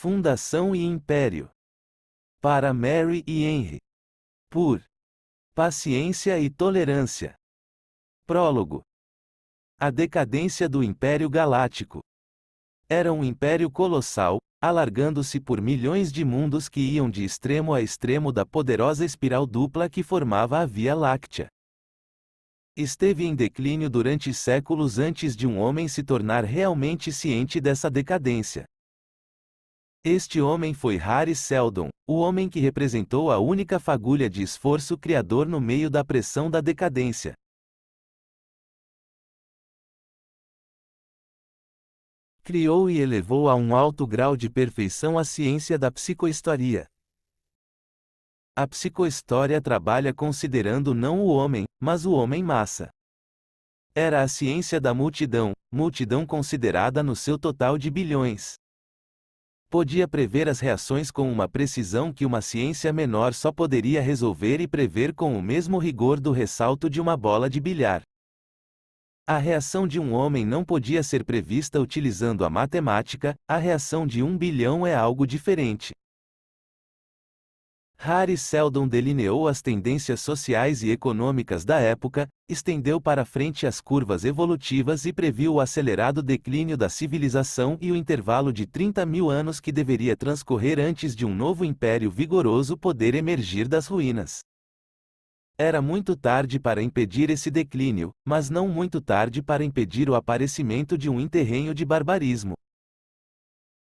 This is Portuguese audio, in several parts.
Fundação e Império. Para Mary e Henry. Por Paciência e Tolerância. Prólogo. A decadência do Império Galáctico. Era um império colossal, alargando-se por milhões de mundos que iam de extremo a extremo da poderosa espiral dupla que formava a Via Láctea. Esteve em declínio durante séculos antes de um homem se tornar realmente ciente dessa decadência. Este homem foi Hari Seldon, o homem que representou a única fagulha de esforço criador no meio da pressão da decadência. Criou e elevou a um alto grau de perfeição a ciência da psicohistoria. A psicohistória trabalha considerando não o homem, mas o homem-massa. Era a ciência da multidão, multidão considerada no seu total de bilhões. Podia prever as reações com uma precisão que uma ciência menor só poderia resolver e prever com o mesmo rigor do ressalto de uma bola de bilhar. A reação de um homem não podia ser prevista utilizando a matemática, a reação de 1 bilhão é algo diferente. Hari Seldon delineou as tendências sociais e econômicas da época, estendeu para frente as curvas evolutivas e previu o acelerado declínio da civilização e o intervalo de 30.000 anos que deveria transcorrer antes de um novo império vigoroso poder emergir das ruínas. Era muito tarde para impedir esse declínio, mas não muito tarde para impedir o aparecimento de um interregno de barbarismo.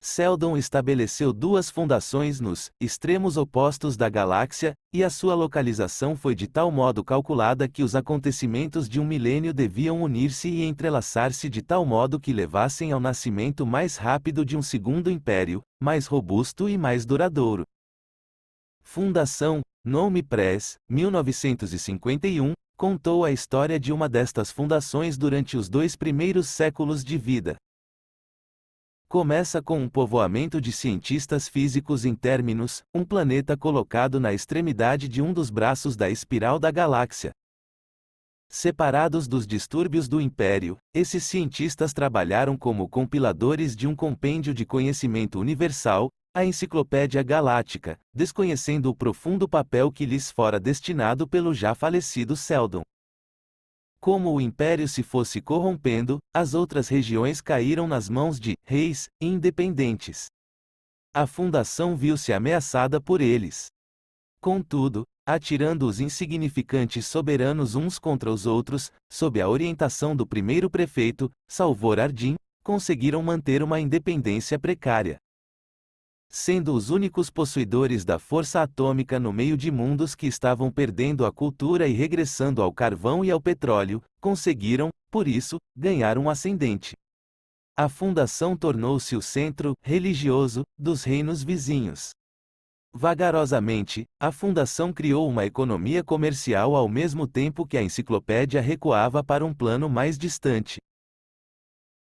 Seldon estabeleceu duas fundações nos extremos opostos da galáxia, e a sua localização foi de tal modo calculada que os acontecimentos de um milênio deviam unir-se e entrelaçar-se de tal modo que levassem ao nascimento mais rápido de um segundo império, mais robusto e mais duradouro. Fundação, Nome Press, 1951, contou a história de uma destas fundações durante os 2 primeiros séculos de vida. Começa com um povoamento de cientistas físicos em Terminus, um planeta colocado na extremidade de um dos braços da espiral da galáxia. Separados dos distúrbios do Império, esses cientistas trabalharam como compiladores de um compêndio de conhecimento universal, a Enciclopédia Galáctica, desconhecendo o profundo papel que lhes fora destinado pelo já falecido Seldon. Como o Império se fosse corrompendo, as outras regiões caíram nas mãos de reis independentes. A fundação viu-se ameaçada por eles. Contudo, atirando os insignificantes soberanos uns contra os outros, sob a orientação do primeiro prefeito, Salvor Ardin, conseguiram manter uma independência precária. Sendo os únicos possuidores da força atômica no meio de mundos que estavam perdendo a cultura e regressando ao carvão e ao petróleo, conseguiram, por isso, ganhar um ascendente. A fundação tornou-se o centro religioso dos reinos vizinhos. Vagarosamente, a fundação criou uma economia comercial ao mesmo tempo que a enciclopédia recuava para um plano mais distante.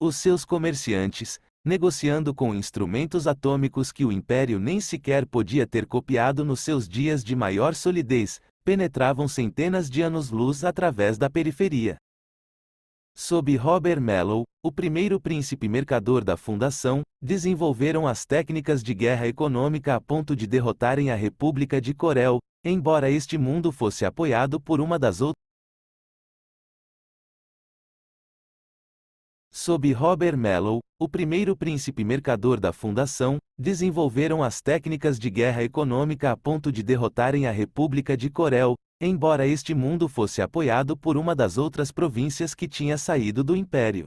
Os seus comerciantes, negociando com instrumentos atômicos que o Império nem sequer podia ter copiado nos seus dias de maior solidez, penetravam centenas de anos-luz através da periferia. Sob Robert Mellow, o primeiro príncipe mercador da fundação, desenvolveram as técnicas de guerra econômica a ponto de derrotarem a República de Corel, embora este mundo fosse apoiado por uma das outras. Sob Robert Mellow, o primeiro príncipe mercador da fundação, desenvolveram as técnicas de guerra econômica a ponto de derrotarem a República de Corel, embora este mundo fosse apoiado por uma das outras províncias que tinha saído do Império.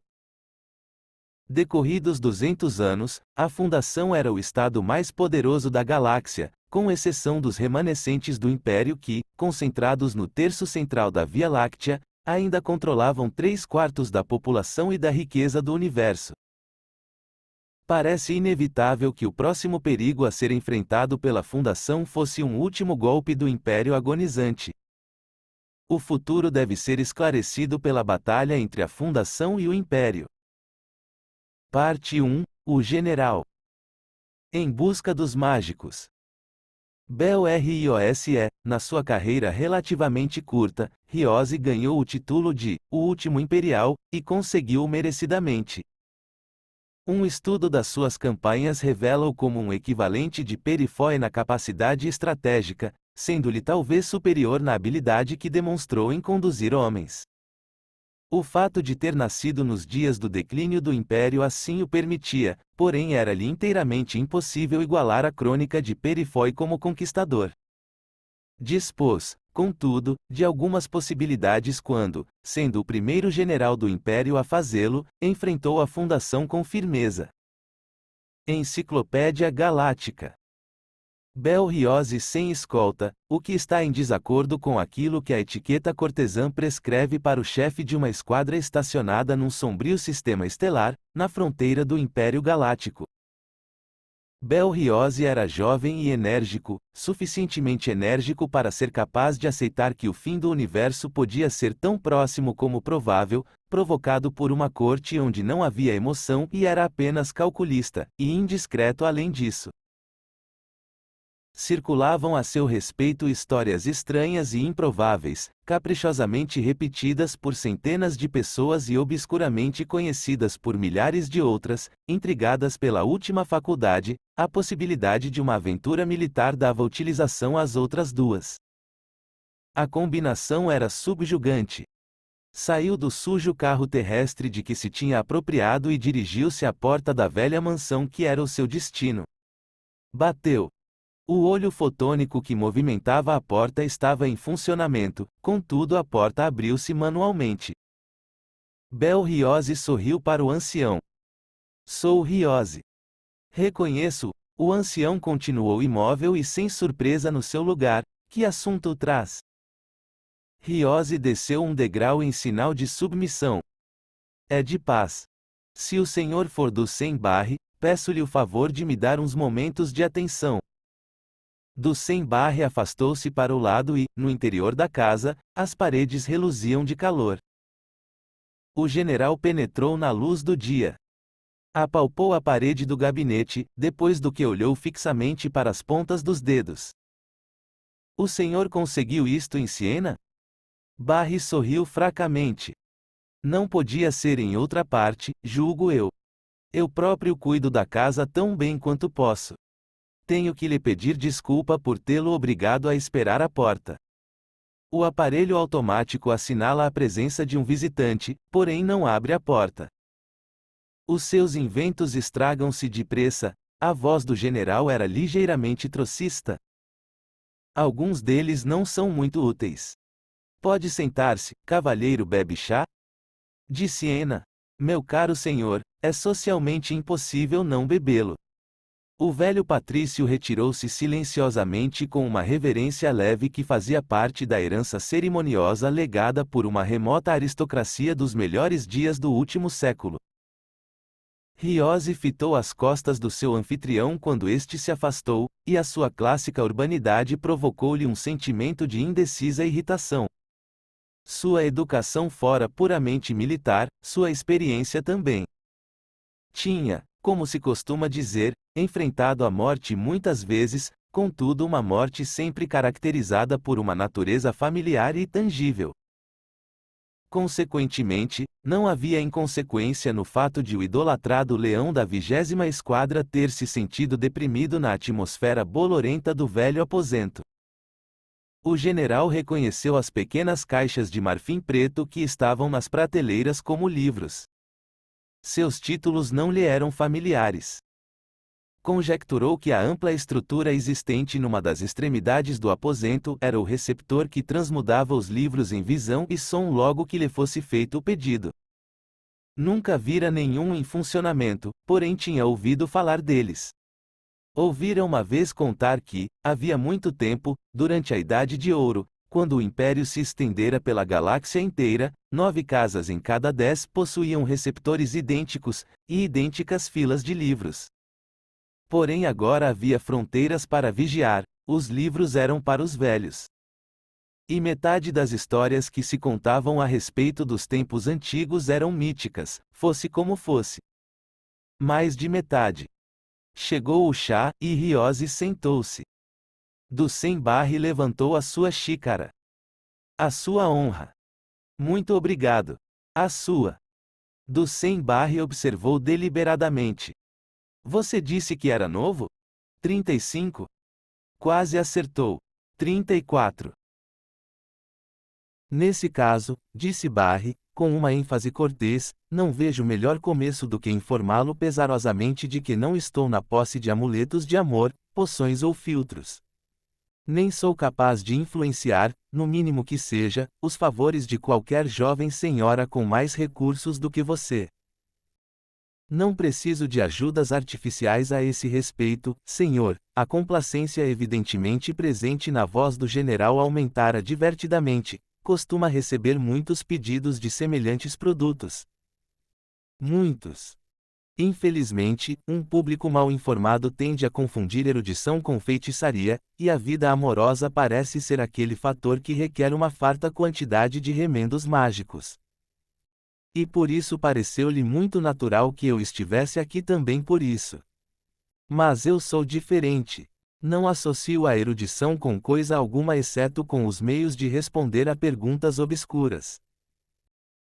Decorridos 200 anos, a fundação era o estado mais poderoso da galáxia, com exceção dos remanescentes do Império que, concentrados no terço central da Via Láctea, ainda controlavam 3/4 da população e da riqueza do universo. Parece inevitável que o próximo perigo a ser enfrentado pela Fundação fosse um último golpe do Império agonizante. O futuro deve ser esclarecido pela batalha entre a Fundação e o Império. Parte 1 – O General. Em busca dos mágicos. Bel Riose, na sua carreira relativamente curta, Riose ganhou o título de O Último Imperial, e conseguiu-o merecidamente. Um estudo das suas campanhas revela-o como um equivalente de Perifói na capacidade estratégica, sendo-lhe talvez superior na habilidade que demonstrou em conduzir homens. O fato de ter nascido nos dias do declínio do Império assim o permitia, porém era-lhe inteiramente impossível igualar a crônica de Perifói como conquistador. Dispôs, contudo, de algumas possibilidades quando, sendo o primeiro general do Império a fazê-lo, enfrentou a fundação com firmeza. Enciclopédia Galáctica. Bel-Riose sem escolta, o que está em desacordo com aquilo que a etiqueta cortesã prescreve para o chefe de uma esquadra estacionada num sombrio sistema estelar, na fronteira do Império Galáctico. Bel-Riose era jovem e enérgico, suficientemente enérgico para ser capaz de aceitar que o fim do universo podia ser tão próximo como provável, provocado por uma corte onde não havia emoção e era apenas calculista, e indiscreto além disso. Circulavam a seu respeito histórias estranhas e improváveis, caprichosamente repetidas por centenas de pessoas e obscuramente conhecidas por milhares de outras, intrigadas pela última faculdade, a possibilidade de uma aventura militar dava utilização às outras duas. A combinação era subjugante. Saiu do sujo carro terrestre de que se tinha apropriado e dirigiu-se à porta da velha mansão que era o seu destino. Bateu. O olho fotônico que movimentava a porta estava em funcionamento, contudo a porta abriu-se manualmente. Bel-Riose sorriu para o ancião. Sou Riose. Reconheço. O ancião continuou imóvel e sem surpresa no seu lugar. Que assunto traz? Riose desceu um degrau em sinal de submissão. É de paz. Se o senhor for do Sem-Barre, peço-lhe o favor de me dar uns momentos de atenção. Do Sem-Barre afastou-se para o lado e, no interior da casa, as paredes reluziam de calor. O general penetrou na luz do dia. Apalpou a parede do gabinete, depois do que olhou fixamente para as pontas dos dedos. O senhor conseguiu isto em Siena? Barre sorriu fracamente. Não podia ser em outra parte, julgo eu. Eu próprio cuido da casa tão bem quanto posso. Tenho que lhe pedir desculpa por tê-lo obrigado a esperar à porta. O aparelho automático assinala a presença de um visitante, porém não abre a porta. Os seus inventos estragam-se depressa. A voz do general era ligeiramente trocista. Alguns deles não são muito úteis. Pode sentar-se, cavalheiro bebe chá? De Siena. Meu caro senhor, é socialmente impossível não bebê-lo. O velho patrício retirou-se silenciosamente com uma reverência leve que fazia parte da herança cerimoniosa legada por uma remota aristocracia dos melhores dias do último século. Riose fitou as costas do seu anfitrião quando este se afastou, e a sua clássica urbanidade provocou-lhe um sentimento de indecisa irritação. Sua educação fora puramente militar, sua experiência também. Tinha, como se costuma dizer, enfrentado a morte muitas vezes, contudo uma morte sempre caracterizada por uma natureza familiar e tangível. Consequentemente, não havia inconsequência no fato de o idolatrado leão da 20ª Esquadra ter se sentido deprimido na atmosfera bolorenta do velho aposento. O general reconheceu as pequenas caixas de marfim preto que estavam nas prateleiras como livros. Seus títulos não lhe eram familiares. Conjecturou que a ampla estrutura existente numa das extremidades do aposento era o receptor que transmudava os livros em visão e som logo que lhe fosse feito o pedido. Nunca vira nenhum em funcionamento, porém tinha ouvido falar deles. Ouvira uma vez contar que, havia muito tempo, durante a Idade de Ouro, quando o Império se estendera pela galáxia inteira, 9 casas em cada 10 possuíam receptores idênticos, e idênticas filas de livros. Porém agora havia fronteiras para vigiar, os livros eram para os velhos. E metade das histórias que se contavam a respeito dos tempos antigos eram míticas, fosse como fosse. Mais de metade. Chegou o chá, e Riose sentou-se. Do Sem-Barre levantou a sua xícara. A sua honra. Muito obrigado. A sua. Ducem Barry observou deliberadamente. Você disse que era novo? 35? Quase acertou. 34. Nesse caso, disse Barry, com uma ênfase cortês, não vejo melhor começo do que informá-lo pesarosamente de que não estou na posse de amuletos de amor, poções ou filtros. Nem sou capaz de influenciar, no mínimo que seja, os favores de qualquer jovem senhora com mais recursos do que você. Não preciso de ajudas artificiais a esse respeito, senhor. A complacência evidentemente presente na voz do general aumentara divertidamente. Costuma receber muitos pedidos de semelhantes produtos. Muitos. Infelizmente, um público mal informado tende a confundir erudição com feitiçaria, e a vida amorosa parece ser aquele fator que requer uma farta quantidade de remendos mágicos. E por isso pareceu-lhe muito natural que eu estivesse aqui também por isso. Mas eu sou diferente. Não associo a erudição com coisa alguma exceto com os meios de responder a perguntas obscuras.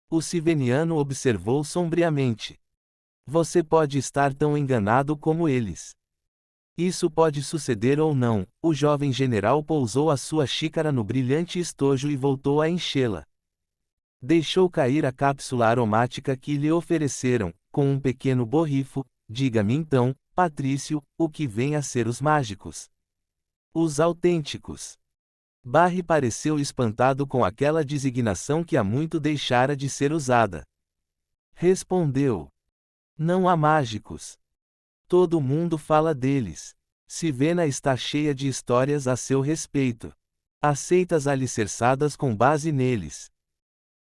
O Siveniano observou sombriamente. Você pode estar tão enganado como eles. Isso pode suceder ou não. O jovem general pousou a sua xícara no brilhante estojo e voltou a enchê-la. Deixou cair a cápsula aromática que lhe ofereceram, com um pequeno borrifo. Diga-me então, Patrício, o que vem a ser os mágicos? Os autênticos. Barry pareceu espantado com aquela designação que há muito deixara de ser usada. Respondeu: não há mágicos. Todo mundo fala deles. Sivena está cheia de histórias a seu respeito. Aceitas alicerçadas com base neles.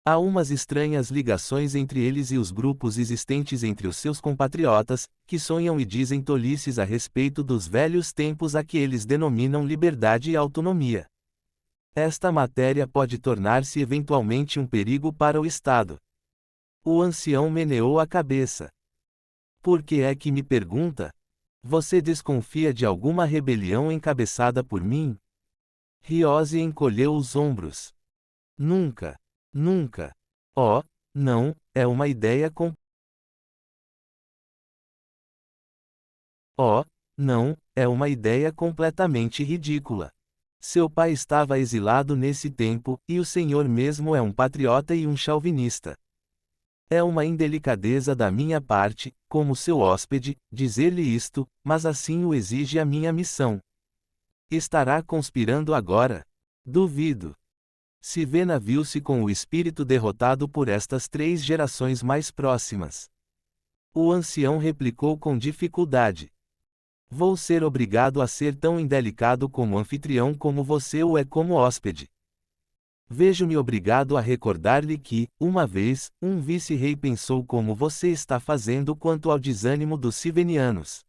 Há umas estranhas ligações entre eles e os grupos existentes entre os seus compatriotas, que sonham e dizem tolices a respeito dos velhos tempos a que eles denominam liberdade e autonomia. Esta matéria pode tornar-se eventualmente um perigo para o Estado. O ancião meneou a cabeça. Por que é que me pergunta? Você desconfia de alguma rebelião encabeçada por mim? Riose encolheu os ombros. Nunca. Nunca. Oh, não, é uma ideia com. Oh, não, é uma ideia completamente ridícula. Seu pai estava exilado nesse tempo, e o senhor mesmo é um patriota e um chauvinista. É uma indelicadeza da minha parte, como seu hóspede, dizer-lhe isto, mas assim o exige a minha missão. Estará conspirando agora? Duvido. Sivena viu-se com o espírito derrotado por estas 3 gerações mais próximas. O ancião replicou com dificuldade. Vou ser obrigado a ser tão indelicado como anfitrião como você o é como hóspede. Vejo-me obrigado a recordar-lhe que, uma vez, um vice-rei pensou como você está fazendo quanto ao desânimo dos sivenianos.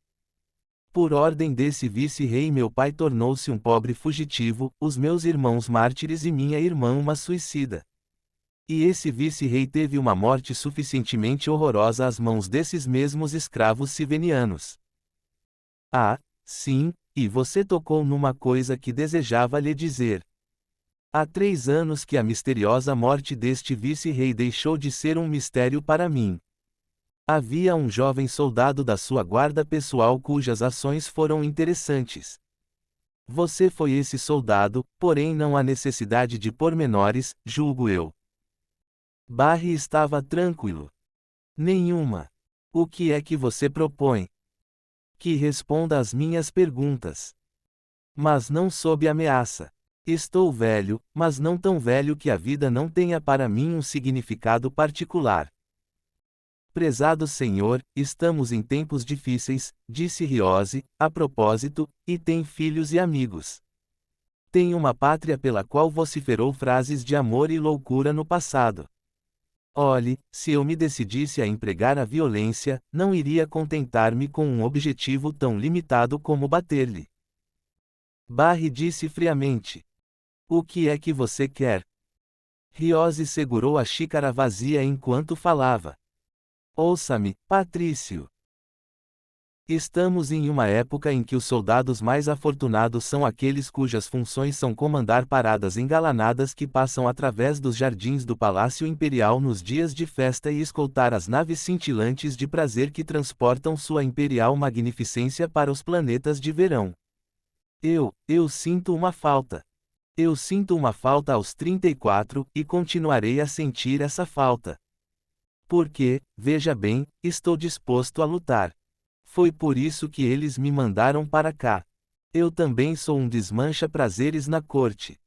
Por ordem desse vice-rei meu pai tornou-se um pobre fugitivo, os meus irmãos mártires e minha irmã uma suicida. E esse vice-rei teve uma morte suficientemente horrorosa às mãos desses mesmos escravos sivenianos. Ah, sim, e você tocou numa coisa que desejava lhe dizer. Há 3 anos que a misteriosa morte deste vice-rei deixou de ser um mistério para mim. Havia um jovem soldado da sua guarda pessoal cujas ações foram interessantes. Você foi esse soldado, porém não há necessidade de pormenores, julgo eu. Barry estava tranquilo. Nenhuma. O que é que você propõe? Que responda às minhas perguntas. Mas não sob ameaça. Estou velho, mas não tão velho que a vida não tenha para mim um significado particular. Prezado senhor, estamos em tempos difíceis, disse Riose, a propósito, e tem filhos e amigos. Tem uma pátria pela qual vociferou frases de amor e loucura no passado. Olhe, se eu me decidisse a empregar a violência, não iria contentar-me com um objetivo tão limitado como bater-lhe. Barry disse friamente. O que é que você quer? Riose segurou a xícara vazia enquanto falava. Ouça-me, Patrício. Estamos em uma época em que os soldados mais afortunados são aqueles cujas funções são comandar paradas engalanadas que passam através dos jardins do Palácio Imperial nos dias de festa e escoltar as naves cintilantes de prazer que transportam sua imperial magnificência para os planetas de verão. Eu sinto uma falta. Eu sinto uma falta aos 34, e continuarei a sentir essa falta. Porque, veja bem, estou disposto a lutar. Foi por isso que eles me mandaram para cá. Eu também sou um desmancha-prazeres na corte.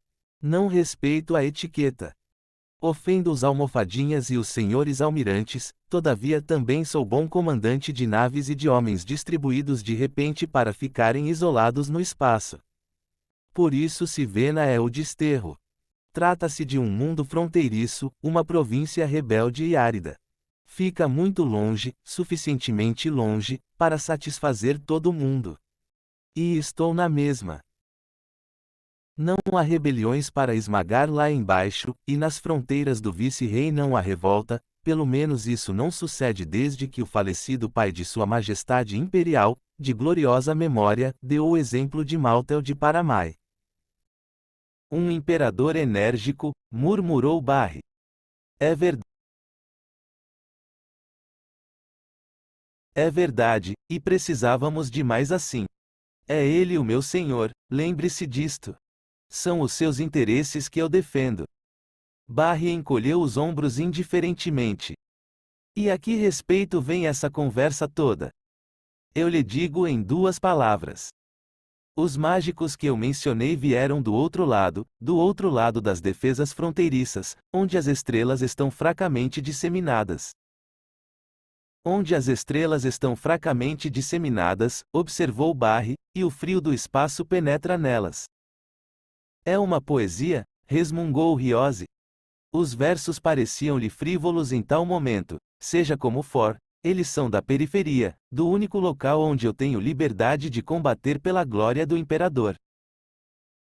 Não respeito a etiqueta. Ofendo os almofadinhas e os senhores almirantes, todavia também sou bom comandante de naves e de homens distribuídos de repente para ficarem isolados no espaço. Por isso Sivena é o desterro. Trata-se de um mundo fronteiriço, uma província rebelde e árida. Fica muito longe, suficientemente longe, para satisfazer todo mundo. E estou na mesma. Não há rebeliões para esmagar lá embaixo, e nas fronteiras do vice-rei não há revolta, pelo menos isso não sucede desde que o falecido pai de Sua Majestade Imperial, de gloriosa memória, deu o exemplo de Maltel de Paramai. Um imperador enérgico, murmurou Barry. É verdade. É verdade, e precisávamos de mais assim. É ele o meu senhor, lembre-se disto. São os seus interesses que eu defendo. Barry encolheu os ombros indiferentemente. E a que respeito vem essa conversa toda? Eu lhe digo em duas palavras. Os mágicos que eu mencionei vieram do outro lado das defesas fronteiriças, onde as estrelas estão fracamente disseminadas. Onde as estrelas estão fracamente disseminadas, observou Barry, e o frio do espaço penetra nelas. É uma poesia, resmungou Riose. Os versos pareciam-lhe frívolos em tal momento, seja como for, eles são da periferia, do único local onde eu tenho liberdade de combater pela glória do imperador.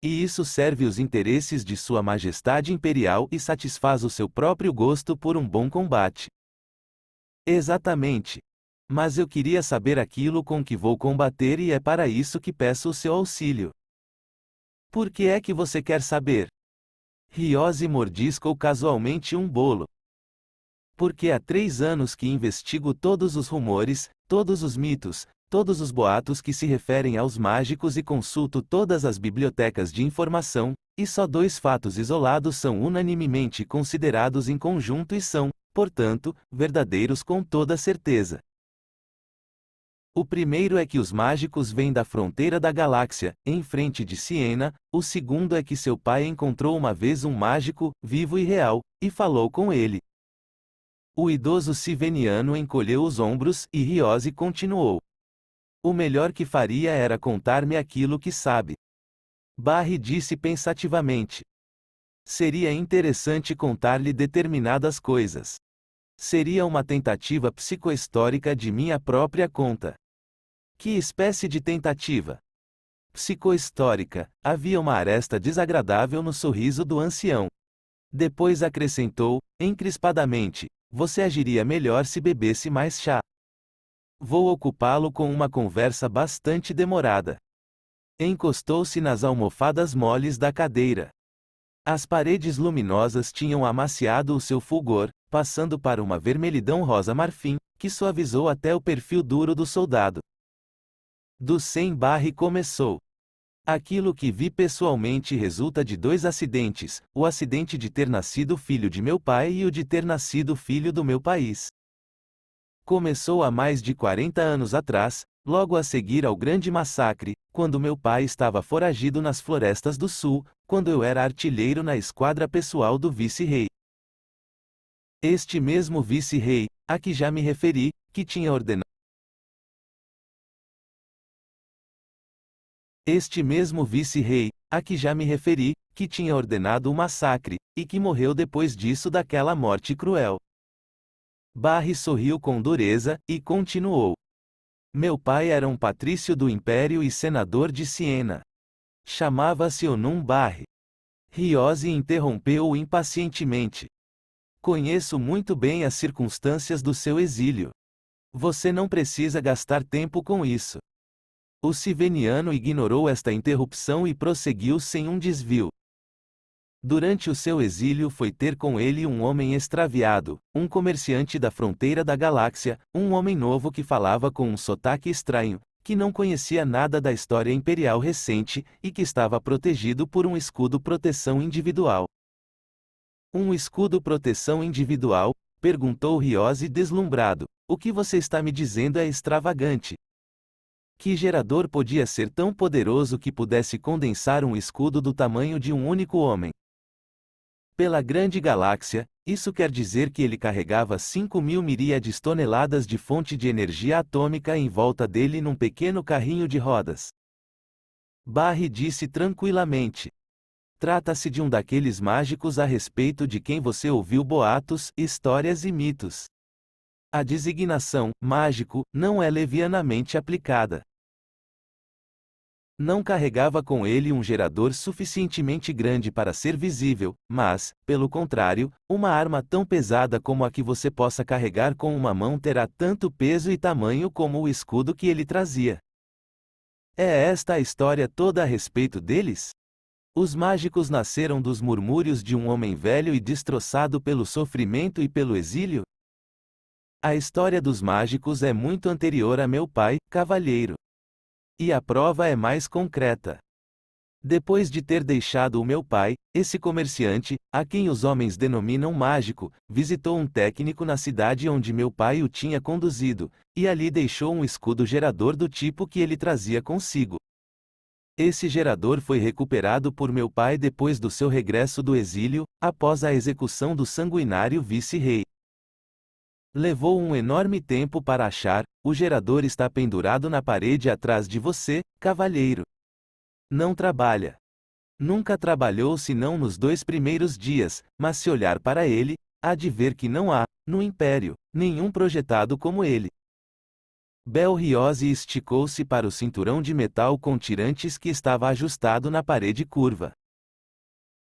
E isso serve os interesses de Sua Majestade Imperial e satisfaz o seu próprio gosto por um bom combate. Exatamente. Mas eu queria saber aquilo com que vou combater e é para isso que peço o seu auxílio. Por que é que você quer saber? Riose mordiscou casualmente um bolo. Porque há 3 anos que investigo todos os rumores, todos os mitos, todos os boatos que se referem aos mágicos e consulto todas as bibliotecas de informação, e só 2 fatos isolados são unanimemente considerados em conjunto e são, portanto, verdadeiros com toda certeza. O primeiro é que os mágicos vêm da fronteira da galáxia, em frente de Siena, o segundo é que seu pai encontrou uma vez um mágico, vivo e real, e falou com ele. O idoso siveniano encolheu os ombros, e Riose continuou. O melhor que faria era contar-me aquilo que sabe. Barry disse pensativamente. Seria interessante contar-lhe determinadas coisas. Seria uma tentativa psicohistórica de minha própria conta. Que espécie de tentativa? Psicohistórica. Havia uma aresta desagradável no sorriso do ancião. Depois acrescentou, encrespadamente, você agiria melhor se bebesse mais chá. Vou ocupá-lo com uma conversa bastante demorada. Encostou-se nas almofadas moles da cadeira. As paredes luminosas tinham amaciado o seu fulgor, passando para uma vermelhidão rosa marfim, que suavizou até o perfil duro do soldado. Do sem Barry começou. Aquilo que vi pessoalmente resulta de 2 acidentes, o acidente de ter nascido filho de meu pai e o de ter nascido filho do meu país. Começou há mais de 40 anos atrás, logo a seguir ao grande massacre, quando meu pai estava foragido nas florestas do sul, quando eu era artilheiro na esquadra pessoal do vice-rei. Este mesmo vice-rei, a que já me referi, que tinha ordenado. Este mesmo vice-rei, a que já me referi, que tinha ordenado o massacre, e que morreu depois disso daquela morte cruel. Barry sorriu com dureza, e continuou. Meu pai era um patrício do Império e senador de Siena. Chamava-se Onum Barry. Riose interrompeu-o impacientemente. Conheço muito bem as circunstâncias do seu exílio. Você não precisa gastar tempo com isso. O Siveniano ignorou esta interrupção e prosseguiu sem um desvio. Durante o seu exílio foi ter com ele um homem extraviado, um comerciante da fronteira da galáxia, um homem novo que falava com um sotaque estranho, que não conhecia nada da história imperial recente e que estava protegido por um escudo proteção individual. Um escudo proteção individual? Perguntou Ryose deslumbrado. O que você está me dizendo é extravagante. Que gerador podia ser tão poderoso que pudesse condensar um escudo do tamanho de um único homem? Pela grande galáxia, isso quer dizer que ele carregava 5.000 miríades toneladas de fonte de energia atômica em volta dele num pequeno carrinho de rodas. Barry disse tranquilamente. Trata-se de um daqueles mágicos a respeito de quem você ouviu boatos, histórias e mitos. A designação, mágico, não é levianamente aplicada. Não carregava com ele um gerador suficientemente grande para ser visível, mas, pelo contrário, uma arma tão pesada como a que você possa carregar com uma mão terá tanto peso e tamanho como o escudo que ele trazia. É esta a história toda a respeito deles? Os mágicos nasceram dos murmúrios de um homem velho e destroçado pelo sofrimento e pelo exílio? A história dos mágicos é muito anterior a meu pai, cavalheiro. E a prova é mais concreta. Depois de ter deixado o meu pai, esse comerciante, a quem os homens denominam mágico, visitou um técnico na cidade onde meu pai o tinha conduzido, e ali deixou um escudo gerador do tipo que ele trazia consigo. Esse gerador foi recuperado por meu pai depois do seu regresso do exílio, após a execução do sanguinário vice-rei. Levou um enorme tempo para achar, o gerador está pendurado na parede atrás de você, cavalheiro. Não trabalha. Nunca trabalhou senão nos 2 primeiros dias, mas se olhar para ele, há de ver que não há, no Império, nenhum projetado como ele. Bel-Ryose esticou-se para o cinturão de metal com tirantes que estava ajustado na parede curva.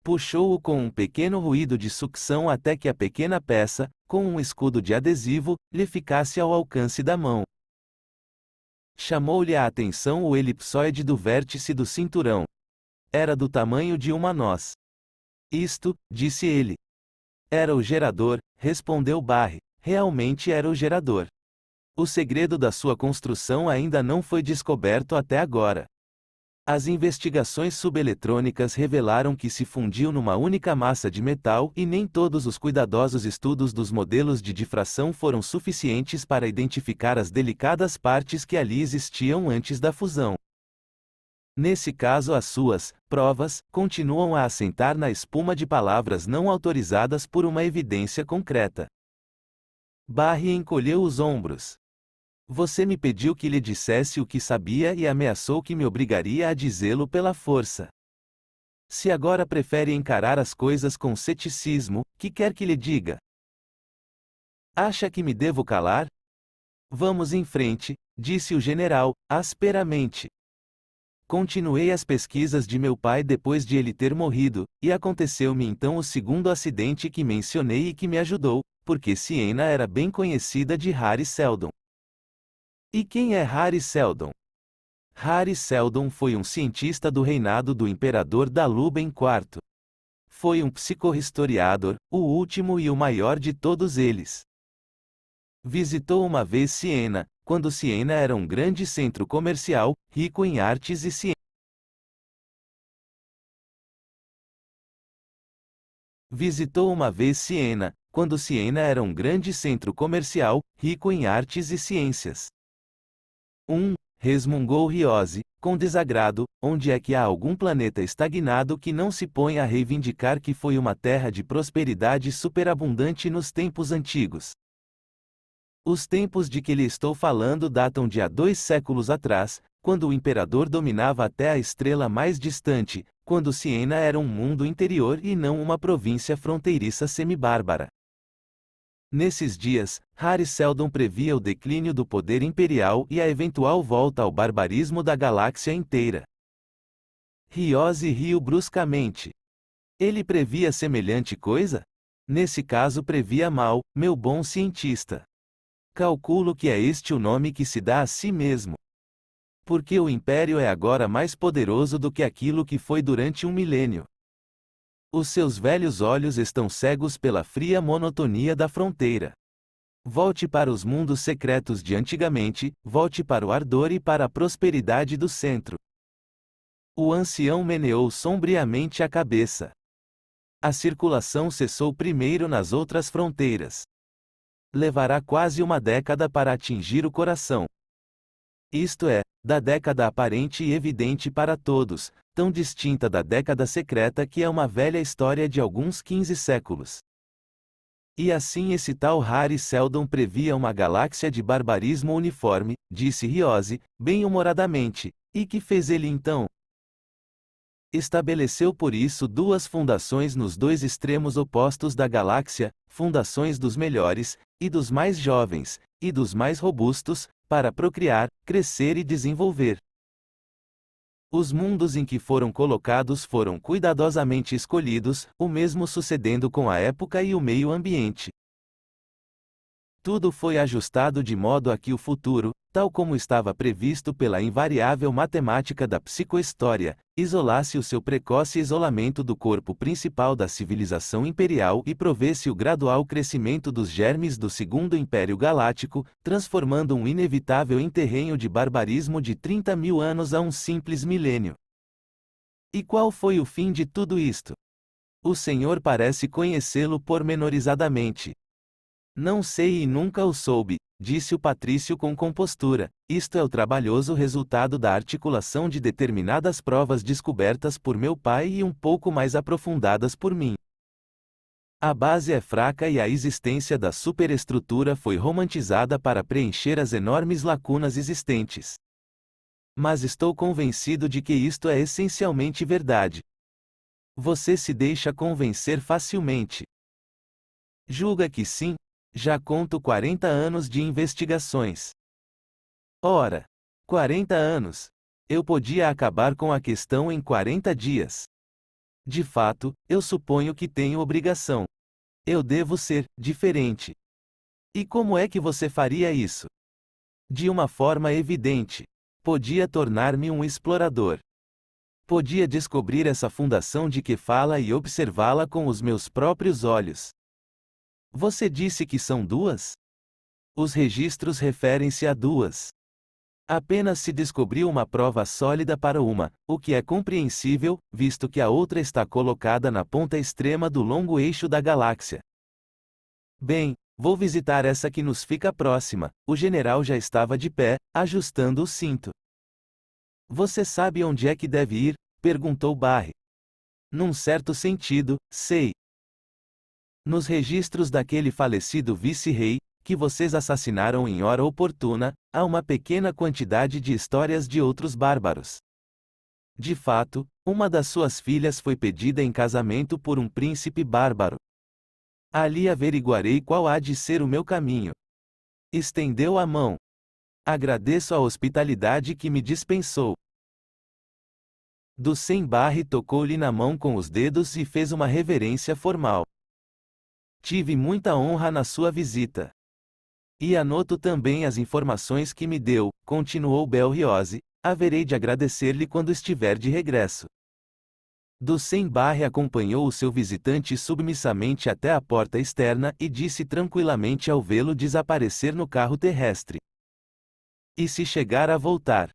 Puxou-o com um pequeno ruído de sucção até que a pequena peça, com um escudo de adesivo, lhe ficasse ao alcance da mão. Chamou-lhe a atenção o elipsoide do vértice do cinturão. Era do tamanho de uma noz. Isto, disse ele. Era o gerador, respondeu Barry. Realmente era o gerador. O segredo da sua construção ainda não foi descoberto até agora. As investigações subeletrônicas revelaram que se fundiu numa única massa de metal e nem todos os cuidadosos estudos dos modelos de difração foram suficientes para identificar as delicadas partes que ali existiam antes da fusão. Nesse caso, as suas provas continuam a assentar na espuma de palavras não autorizadas por uma evidência concreta. Barry encolheu os ombros. Você me pediu que lhe dissesse o que sabia e ameaçou que me obrigaria a dizê-lo pela força. Se agora prefere encarar as coisas com ceticismo, que quer que lhe diga? Acha que me devo calar? Vamos em frente, disse o general, asperamente. Continuei as pesquisas de meu pai depois de ele ter morrido, e aconteceu-me então o segundo acidente que mencionei e que me ajudou, porque Siena era bem conhecida de Hari Seldon. E quem é Hari Seldon? Hari Seldon foi um cientista do reinado do imperador Daluben IV. Foi um psicohistoriador, o último e o maior de todos eles. Visitou uma vez Siena, quando Siena era um grande centro comercial, rico em artes e ciências. Visitou uma vez Siena, quando Siena era um grande centro comercial, rico em artes e ciências. Resmungou Ryose, com desagrado, onde é que há algum planeta estagnado que não se põe a reivindicar que foi uma terra de prosperidade superabundante nos tempos antigos? Os tempos de que lhe estou falando datam de há 2 séculos atrás, quando o imperador dominava até a estrela mais distante, quando Siena era um mundo interior e não uma província fronteiriça semibárbara. Nesses dias, Hari Seldon previa o declínio do poder imperial e a eventual volta ao barbarismo da galáxia inteira. Ryose riu bruscamente. Ele previa semelhante coisa? Nesse caso previa mal, meu bom cientista. Calculo que é este o nome que se dá a si mesmo. Porque o império é agora mais poderoso do que aquilo que foi durante um milênio. Os seus velhos olhos estão cegos pela fria monotonia da fronteira. Volte para os mundos secretos de antigamente, volte para o ardor e para a prosperidade do centro. O ancião meneou sombriamente a cabeça. A circulação cessou primeiro nas outras fronteiras. Levará quase uma década para atingir o coração. Isto é, da década aparente e evidente para todos, tão distinta da década secreta que é uma velha história de alguns 15 séculos. E assim esse tal Harry Seldon previa uma galáxia de barbarismo uniforme, disse Riose, bem-humoradamente. E que fez ele então? Estabeleceu por isso duas fundações nos dois extremos opostos da galáxia, fundações dos melhores, e dos mais jovens, e dos mais robustos, para procriar, crescer e desenvolver. Os mundos em que foram colocados foram cuidadosamente escolhidos, o mesmo sucedendo com a época e o meio ambiente. Tudo foi ajustado de modo a que o futuro, tal como estava previsto pela invariável matemática da psicohistória, isolasse o seu precoce isolamento do corpo principal da civilização imperial e provesse o gradual crescimento dos germes do Segundo Império Galáctico, transformando um inevitável enterrenho de barbarismo de 30.000 anos a um simples milênio. E qual foi o fim de tudo isto? O Senhor parece conhecê-lo pormenorizadamente. Não sei e nunca o soube, disse o patrício com compostura. Isto é o trabalhoso resultado da articulação de determinadas provas descobertas por meu pai e um pouco mais aprofundadas por mim. A base é fraca e a existência da superestrutura foi romantizada para preencher as enormes lacunas existentes. Mas estou convencido de que isto é essencialmente verdade. Você se deixa convencer facilmente. Julga que sim? Já conto 40 anos de investigações. Ora, 40 anos! Eu podia acabar com a questão em 40 dias. De fato, eu suponho que tenho obrigação. Eu devo ser diferente. E como é que você faria isso? De uma forma evidente. Podia tornar-me um explorador. Podia descobrir essa fundação de que fala e observá-la com os meus próprios olhos. Você disse que são duas? Os registros referem-se a duas. Apenas se descobriu uma prova sólida para uma, o que é compreensível, visto que a outra está colocada na ponta extrema do longo eixo da galáxia. Bem, vou visitar essa que nos fica próxima. O general já estava de pé, ajustando o cinto. Você sabe onde é que deve ir? Perguntou Barry. Num certo sentido, sei. Nos registros daquele falecido vice-rei, que vocês assassinaram em hora oportuna, há uma pequena quantidade de histórias de outros bárbaros. De fato, uma das suas filhas foi pedida em casamento por um príncipe bárbaro. Ali averiguarei qual há de ser o meu caminho. Estendeu a mão. Agradeço a hospitalidade que me dispensou. Dusem-Barre tocou-lhe na mão com os dedos e fez uma reverência formal. Tive muita honra na sua visita. E anoto também as informações que me deu, continuou Belriose, haverei de agradecer-lhe quando estiver de regresso. Dusem-Barre acompanhou o seu visitante submissamente até a porta externa e disse tranquilamente ao vê-lo desaparecer no carro terrestre. E se chegar a voltar?